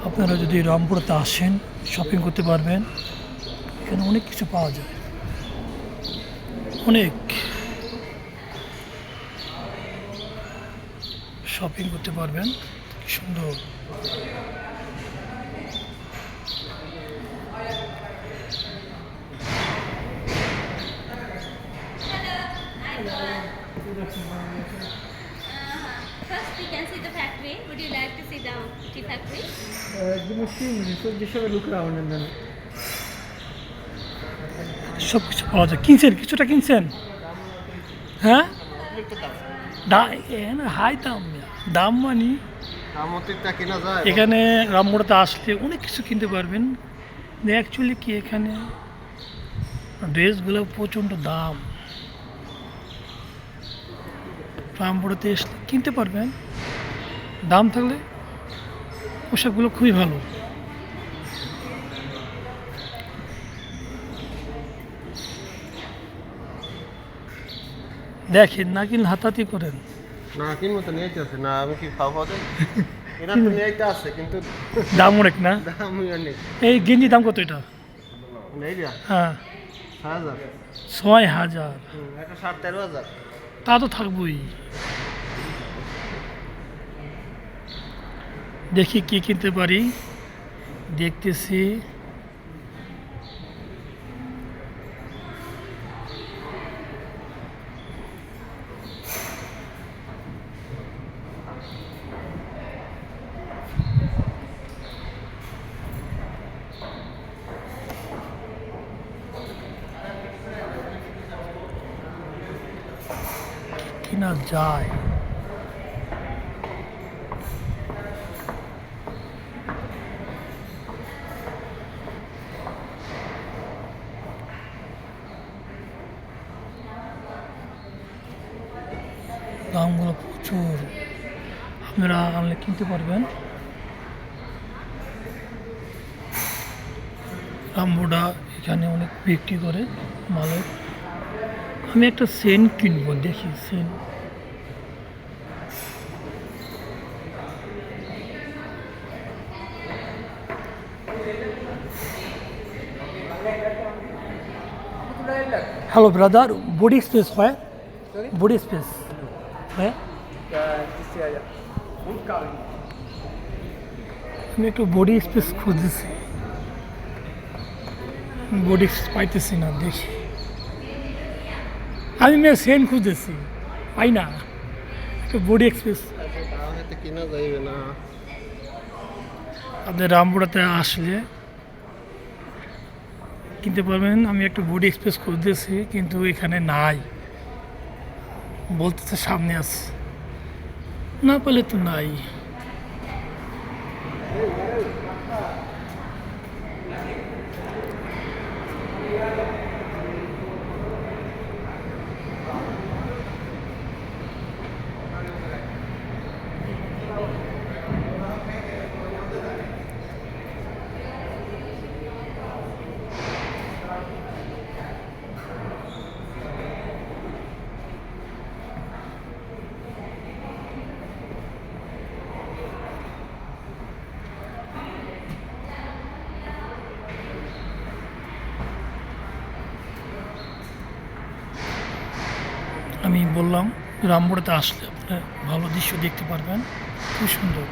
আপনারা যদি রামপুরাতে আসেন শপিং করতে পারবেন। এখানে অনেক কিছু পাওয়া যায়, অনেক শপিং করতে পারবেন। কি সুন্দর। First, we can see the factory. Would you like to see the tea factory? Give me a few minutes, so just have a look around and then. সব কিছু পাওয়া যায়। কিনছেন, কিছুটা কিনছেন? হ্যাঁ, হাই দাম। দাম মানে এখানে রামপুরাতে আসলে অনেক কিছু কিনতে পারবেন। অ্যাকচুয়ালি কি এখানে ড্রেসগুলো প্রচণ্ড দাম। রামপুরাতে আসলে কিনতে পারবেন, দাম থাকলে পোশাকগুলো খুবই ভালো। দেখেন না কিনলে হাতাহাতি করেন। না কিনবো তো নিয়ে আছে না, আমি কি খাওয়া দেয় এরা তো নিয়ে আছে কিন্তু দাম অনেক না। দাম অনেক। এই গেঞ্জি দাম কত এটা? এইটা হ্যাঁ 6000। 6000। এটা 13,000। তা তো থাকবই। দেখি কি কিনতে পারি, দেখতেছি। কিনা যায়। দামগুলো প্রচুর, আপনারা আনলে কিনতে পারবেন। রামবোডা এখানে অনেক বিক্রি করে মালের। আমি একটা সেন কিনবো, দেখি Sen. Hello brother, body space হয়? Sorry? বডি স্পেস হয়? This area. Wood carving. আমি একটু বডি স্পেস খুঁজতেছি, বডি স্পেস পাইতেছি না। দেখি, আমি মেয়ে সেন খুঁজতেছি, পাই না। একটু বডি স্পেস। তাহলে তো কিনা যাইবে না। আপনি রামপুরাতে আসলে কিনতে পারবেন। আমি একটু বডি এক্সপ্রেস খুঁজতেছি কিন্তু এখানে নাই, বলতেছে সামনে আছে, না পেলে তো নাই। আমি বললাম রামপুরাতে আসলে আপনারা ভালো দৃশ্য দেখতে পারবেন, খুব সুন্দর।